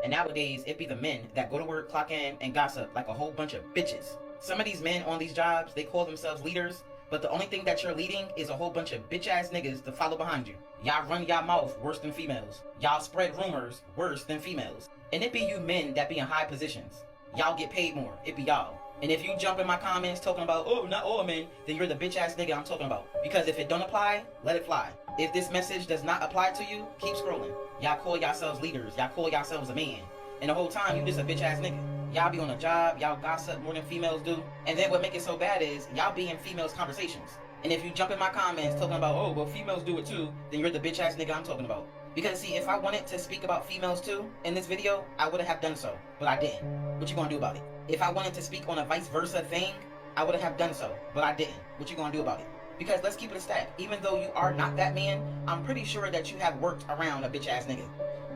And nowadays, it be the men that go to work, clock in, and gossip like a whole bunch of bitches. Some of these men on these jobs, they call themselves leaders, but the only thing that you're leading is a whole bunch of bitch ass niggas to follow behind you. Y'all run y'all mouth worse than females. Y'all spread rumors worse than females. And it be you men that be in high positions. Y'all get paid more. It be y'all. And if you jump in my comments talking about, oh, not all men, then you're the bitch ass nigga I'm talking about. Because if it don't apply, let it fly. If this message does not apply to you, keep scrolling. Y'all call yourselves leaders. Y'all call yourselves a man. And the whole time, you just a bitch ass nigga. Y'all be on a job, y'all gossip more than females do. And then what make it so bad is, y'all be in females' conversations. And if you jump in my comments talking about, oh, well, females do it too, then you're the bitch ass nigga I'm talking about. Because see, if I wanted to speak about females too in this video, I would have done so, but I didn't. What you gonna do about it? If I wanted to speak on a vice versa thing, I would have done so, but I didn't. What you gonna do about it? Because let's keep it a stack. Even though you are not that man, I'm pretty sure that you have worked around a bitch ass nigga.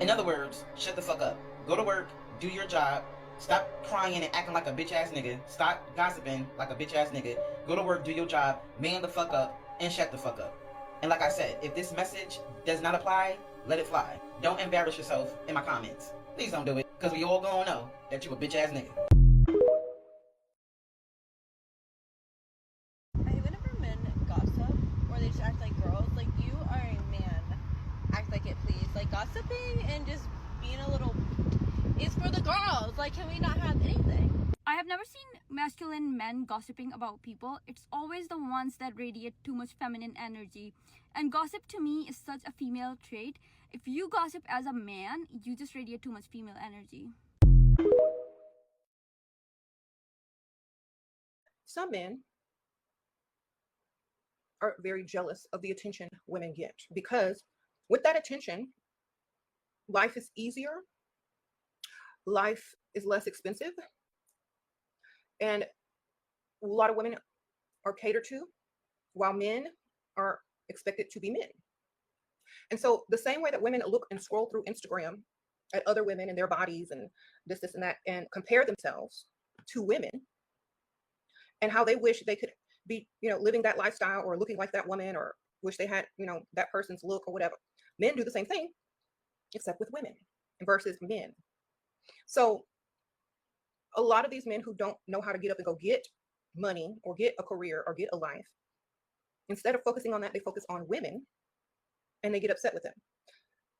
In other words, shut the fuck up. Go to work, do your job, stop crying and acting like a bitch ass nigga, stop gossiping like a bitch ass nigga, go to work, do your job, man the fuck up, and shut the fuck up. And like I said, if this message does not apply, let it fly. Don't embarrass yourself in my comments. Please don't do it, because we all gonna know that you a bitch ass nigga. I hate whenever men gossip or they just act like girls. Like, you are a man. Act like it, please. Like, gossiping and just being a little is for the girls. Like, can we not have anything? I have never seen masculine men gossiping about people. It's always the ones that radiate too much feminine energy. And gossip to me is such a female trait. If you gossip as a man, you just radiate too much female energy. Some men are very jealous of the attention women get because with that attention, life is easier, life is less expensive, and a lot of women are catered to while men are expected to be men. And so the same way that women look and scroll through Instagram at other women and their bodies and this and that and compare themselves to women and how they wish they could be, living that lifestyle or looking like that woman or wish they had, that person's look or whatever. Men do the same thing, except with women versus men. So a lot of these men who don't know how to get up and go get money or get a career or get a life, instead of focusing on that, they focus on women and they get upset with them.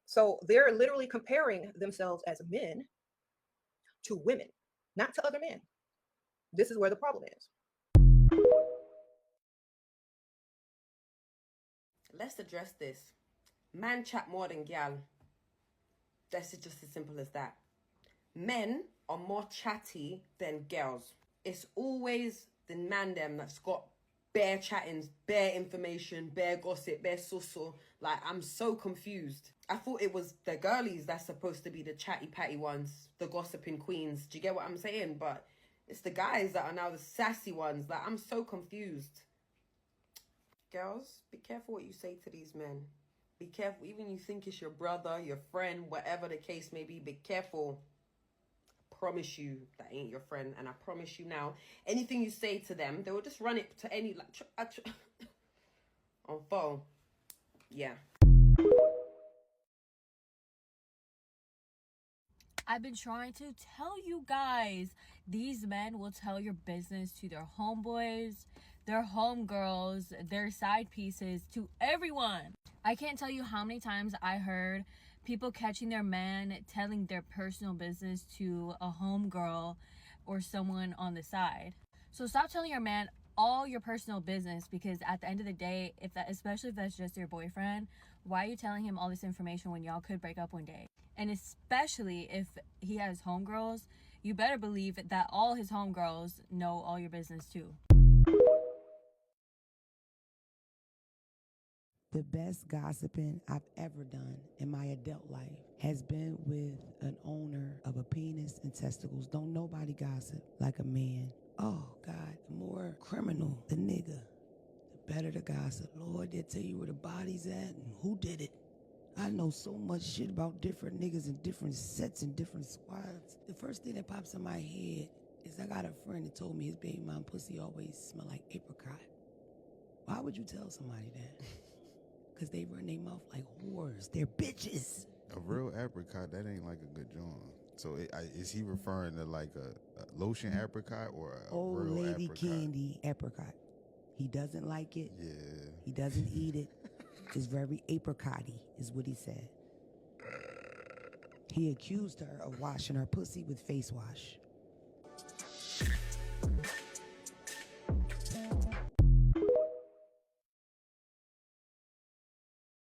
So they're literally comparing themselves as men to women, not to other men. This is where the problem is. Let's address this. Man chat more than gal. That's just as simple as that. Men are more chatty than girls. It's always the man them that's got bare chattings, bare information, bare gossip, bare susso. Like, I'm so confused. I thought it was the girlies that's supposed to be the chatty patty ones, the gossiping queens. Do you get what I'm saying? But it's the guys that are now the sassy ones. Like, I'm so confused. Girls, be careful what you say to these men. Be careful. Even you think it's your brother, your friend, whatever the case may be careful. I promise you that ain't your friend. And I promise you now, anything you say to them, they will just run it to any, on phone. Yeah. I've been trying to tell you guys, these men will tell your business to their homeboys, their homegirls, their side pieces, to everyone. I can't tell you how many times I heard people catching their man telling their personal business to a homegirl or someone on the side. So stop telling your man all your personal business, because at the end of the day, especially if that's just your boyfriend, why are you telling him all this information when y'all could break up one day? And especially if he has homegirls, you better believe that all his homegirls know all your business too. The best gossiping I've ever done in my adult life has been with an owner of a penis and testicles. Don't nobody gossip like a man. Oh, God, the more criminal the nigga, the better the gossip. Lord, they'll tell you where the body's at and who did it. I know so much shit about different niggas and different sets and different squads. The first thing that pops in my head is I got a friend that told me his baby mom pussy always smell like apricot. Why would you tell somebody that? Because they run their mouth like whores. They're bitches. A real apricot, that ain't like a good joint. So is he referring to like a lotion apricot or a Old real lady apricot? candy apricot. He doesn't like it. Yeah. He doesn't eat it. It's very apricot-y, is what he said. He accused her of washing her pussy with face wash.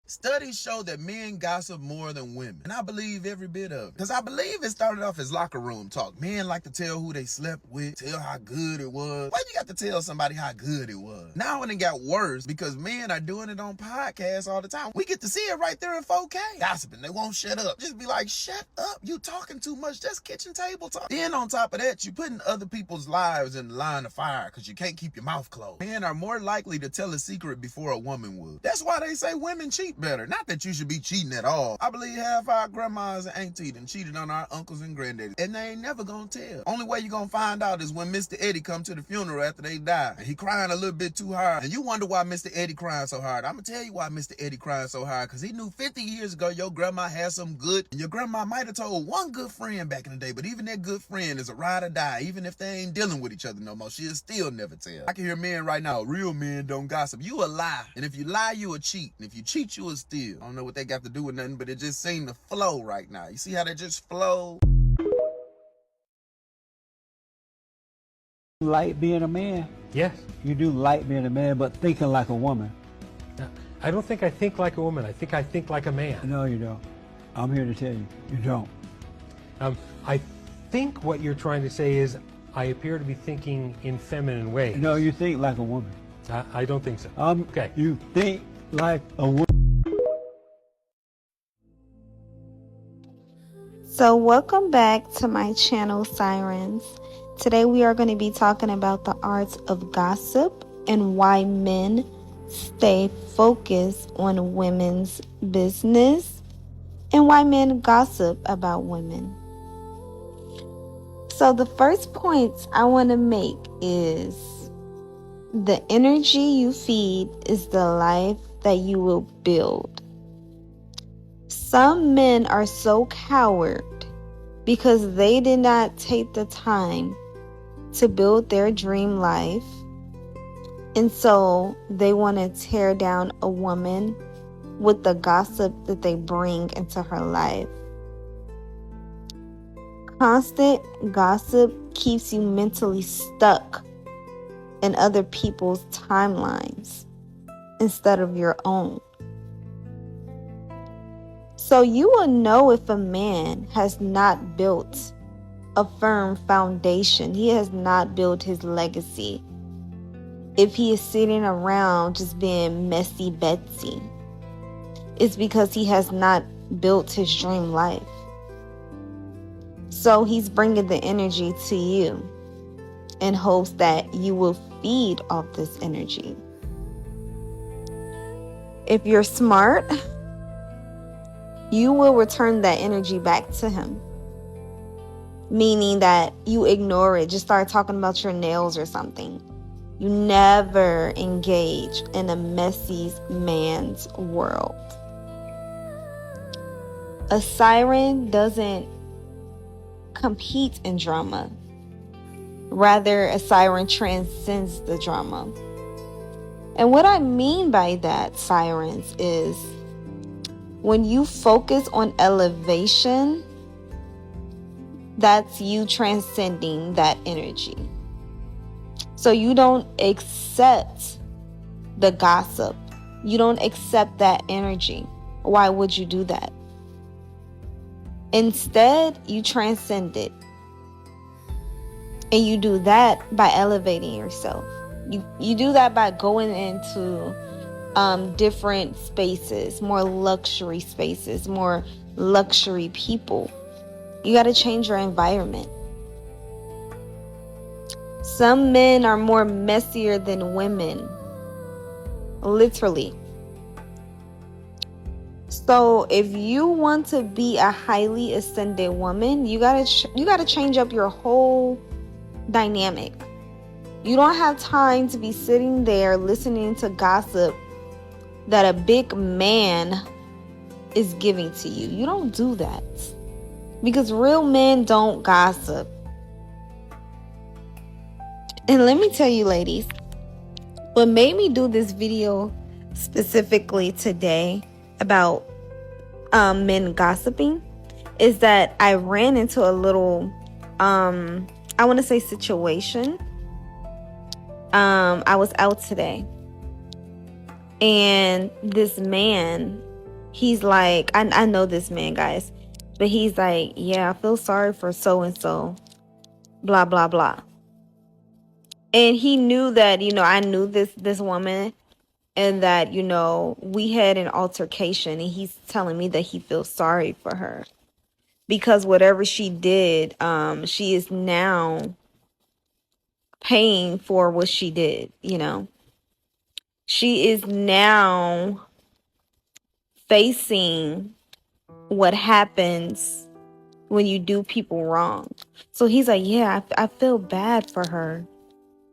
Studies show that men gossip more than women, and I believe every bit of it. Because I believe it started off as locker room talk. Men like to tell who they slept with, tell how good it was. Why you got to tell somebody how good it was? Now it got worse because men are doing it on podcasts all the time. We get to see it right there in 4K. Gossiping, they won't shut up. Just be like, shut up, you talking too much. That's kitchen table talk. Then on top of that, you putting other people's lives in the line of fire because you can't keep your mouth closed. Men are more likely to tell a secret before a woman would. That's why they say women cheat better. Not that you should be cheating at all. I believe half our grandmas and aunties done cheated on our uncles and granddaddies, and they ain't never gonna tell. Only way you gonna find out is when Mr. Eddie come to the funeral after they die, and he crying a little bit too hard, and you wonder why Mr. Eddie crying so hard. I'm gonna tell you why Mr. Eddie crying so hard, because he knew 50 years ago your grandma had some good, and your grandma might have told one good friend back in the day, but even that good friend is a ride or die. Even if they ain't dealing with each other no more, she'll still never tell. I can hear men right now, real men don't gossip. You a lie, and if you lie, you a cheat, and if you cheat, you a steal. I don't know what they got to do with nothing, but it just seemed to flow right now. You see how they just flow? Like being a man? Yes. You do like being a man, but thinking like a woman. I don't think I think like a woman. I think like a man. No, you don't. I'm here to tell you, you don't. I think what you're trying to say is I appear to be thinking in feminine ways. No, you think like a woman. I don't think so. Okay. You think like a woman. So welcome back to my channel, Sirens. Today we are going to be talking about the arts of gossip and why men stay focused on women's business and why men gossip about women. So the first point I want to make is the energy you feed is the life that you will build. Some men are so coward because they did not take the time to build their dream life. And so they want to tear down a woman with the gossip that they bring into her life. Constant gossip keeps you mentally stuck in other people's timelines instead of your own. So you will know if a man has not built a firm foundation, he has not built his legacy, if he is sitting around just being messy Betsy. It's because he has not built his dream life. So he's bringing the energy to you in hopes that you will feed off this energy. If you're smart, you will return that energy back to him. Meaning that you ignore it. Just start talking about your nails or something. You never engage in a messy man's world. A siren doesn't compete in drama. Rather, a siren transcends the drama. And what I mean by that, sirens, is when you focus on elevation, that's you transcending that energy. So you don't accept the gossip. You don't accept that energy. Why would you do that? Instead, you transcend it. And you do that by elevating yourself. You do that by going into different spaces, more luxury spaces, more luxury people. You got to change your environment. Some men are more messier than women. Literally. So if you want to be a highly ascended woman, you got to change up your whole dynamic. You don't have time to be sitting there listening to gossip that a big man is giving to you. You don't do that. because real men don't gossip. And let me tell you, ladies, what made me do this video specifically today about men gossiping is that I ran into a little I want to say situation. I was out today, and this man, he's like, I know this man, guys, but he's like, yeah, I feel sorry for so and so, blah blah blah. And he knew that, I knew this woman, and that, we had an altercation, and he's telling me that he feels sorry for her because whatever she did, she is now paying for what she did. She is now facing what happens when you do people wrong. So he's like, yeah, I feel bad for her.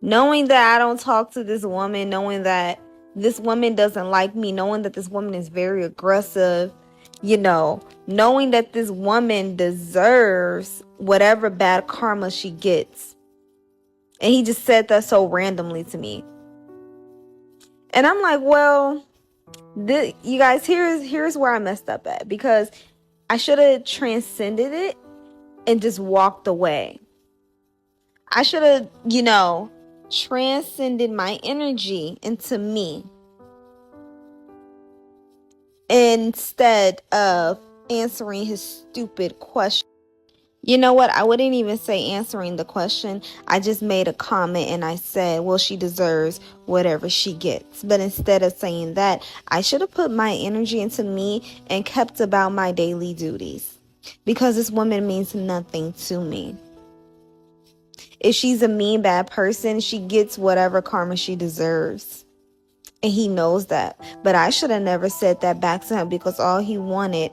Knowing that I don't talk to this woman, knowing that this woman doesn't like me, knowing that this woman is very aggressive, knowing that this woman deserves whatever bad karma she gets. And he just said that so randomly to me. And I'm like, well, you guys, here's where I messed up at, because I should have transcended it and just walked away. I should have, transcended my energy into me instead of answering his stupid question. You know what? I wouldn't even say answering the question. I just made a comment and I said, well, she deserves whatever she gets. But instead of saying that, I should have put my energy into me and kept about my daily duties, because this woman means nothing to me. If she's a mean, bad person, she gets whatever karma she deserves. And he knows that. But I should have never said that back to him, because all he wanted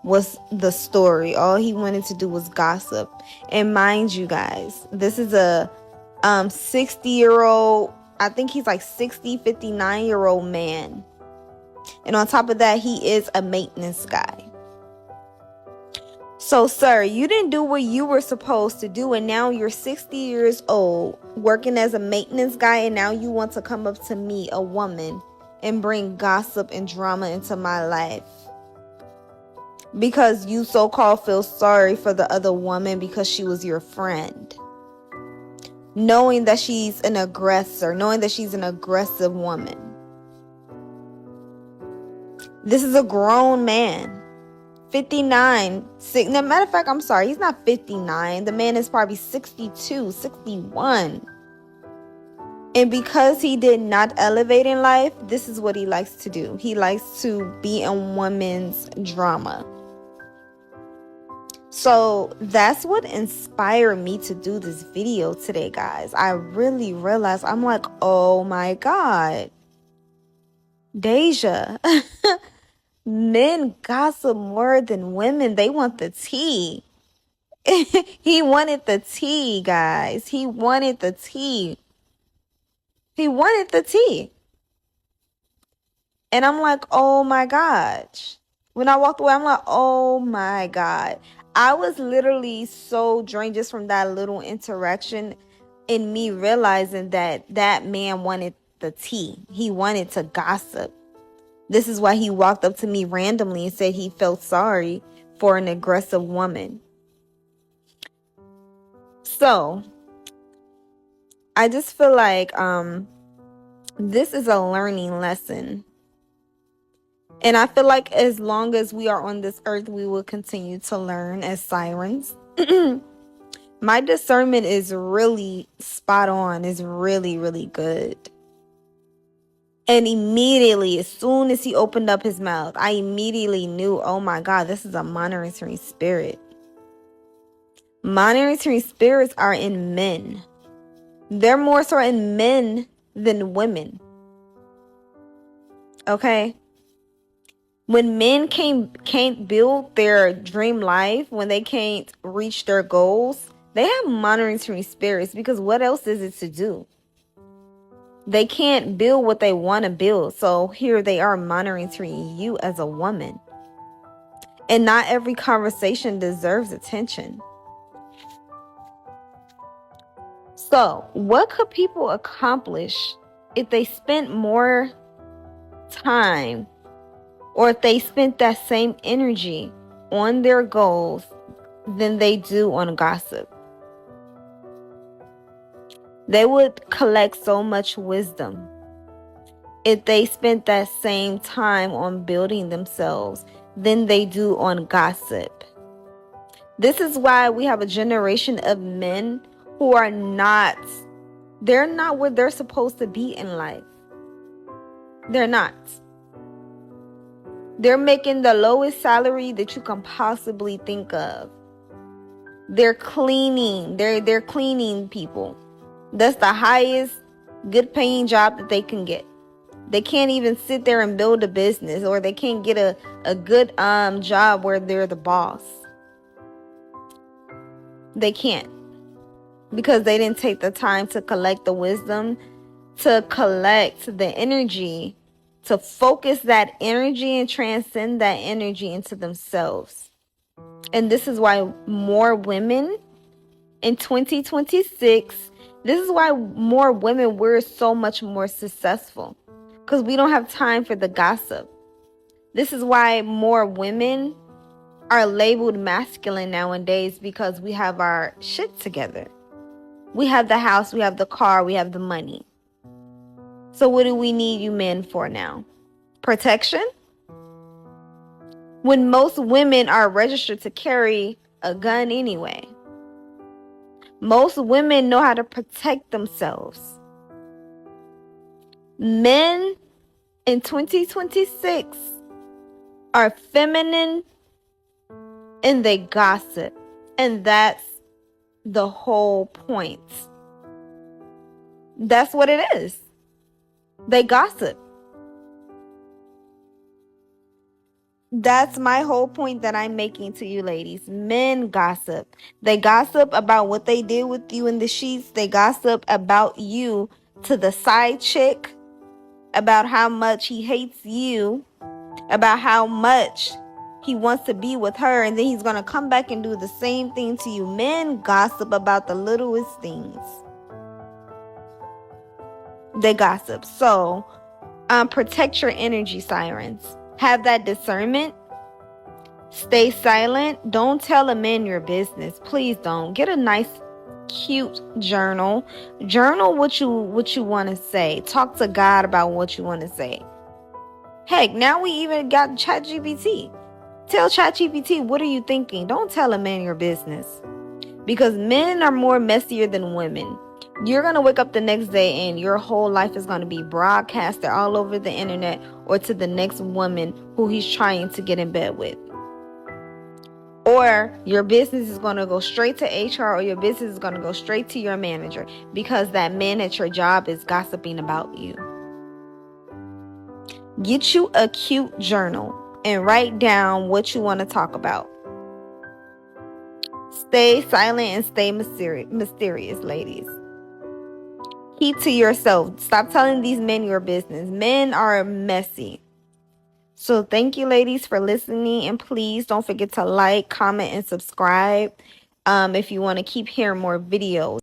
was the story. All he wanted to do was gossip. And mind you guys, this is a 60-year-old, I think he's like 60, 59-year-old man. And on top of that, he is a maintenance guy. So, sir, you didn't do what you were supposed to do, and now you're 60 years old, working as a maintenance guy, and now you want to come up to me, a woman, and bring gossip and drama into my life. Because you so-called feel sorry for the other woman because she was your friend. Knowing that she's an aggressor, knowing that she's an aggressive woman. This is a grown man. 59. No, matter of fact, I'm sorry, he's not 59. The man is probably 62, 61. And because he did not elevate in life, this is what he likes to do. He likes to be in women's drama. So that's what inspired me to do this video today, guys. I really realized, I'm like, oh my God, Deja. Men gossip more than women. They want the tea. He wanted the tea, guys. He wanted the tea. He wanted the tea. And I'm like, oh my gosh. When I walked away, I'm like, oh my God. I was literally so drained just from that little interaction, and me realizing that that man wanted the tea. He wanted to gossip. This is why he walked up to me randomly and said he felt sorry for an aggressive woman. So, I just feel like this is a learning lesson. And I feel like as long as we are on this earth, we will continue to learn as sirens. My discernment is really spot on, is really, really good. And immediately, as soon as he opened up his mouth, I immediately knew, oh my God, this is a monitoring spirit. Monitoring spirits are in men. They're more so in men than women. Okay? When men can't build their dream life, when they can't reach their goals, they have monitoring spirits, because what else is it to do? They can't build what they want to build. So here they are monitoring you as a woman. And not every conversation deserves attention. So, what could people accomplish if they spent more time, or if they spent that same energy on their goals than they do on gossip? They would collect so much wisdom if they spent that same time on building themselves than they do on gossip. This is why we have a generation of men who are they're not where they're supposed to be in life. They're not. They're making the lowest salary that you can possibly think of. They're cleaning. They're cleaning people. That's the highest good paying job that they can get. They can't even sit there and build a business, or they can't get a good job where they're the boss. They can't, because they didn't take the time to collect the wisdom, to collect the energy, to focus that energy and transcend that energy into themselves. And this is why more women in 2026, this is why more women, we're so much more successful, because we don't have time for the gossip. This is why more women are labeled masculine nowadays, because we have our shit together. We have the house, we have the car, we have the money. So what do we need you men for now? Protection? When most women are registered to carry a gun anyway. Most women know how to protect themselves. Men in 2026 are feminine and they gossip. And that's the whole point. That's what it is. They gossip. That's my whole point that I'm making to you ladies. Men gossip. They gossip about what they did with you in the sheets. They gossip about you to the side chick, about how much he hates you, about how much he wants to be with her, and then he's going to come back and do the same thing to you. Men gossip about the littlest things. They gossip. So, protect your energy, sirens. Have that discernment. Stay silent. Don't tell a man your business. Please don't. Get a nice, cute journal. Journal what you want to say. Talk to God about what you want to say. Heck, now we even got ChatGPT. Tell ChatGPT, what are you thinking? Don't tell a man your business. Because men are more messier than women. You're going to wake up the next day and your whole life is going to be broadcasted all over the internet, or to the next woman who he's trying to get in bed with. Or your business is going to go straight to HR, or your business is going to go straight to your manager, because that man at your job is gossiping about you. Get you a cute journal and write down what you want to talk about. Stay silent and stay mysterious, ladies. Keep to yourself. Stop telling these men your business. Men are messy. So thank you, ladies, for listening. And please don't forget to like, comment, and subscribe if you want to keep hearing more videos.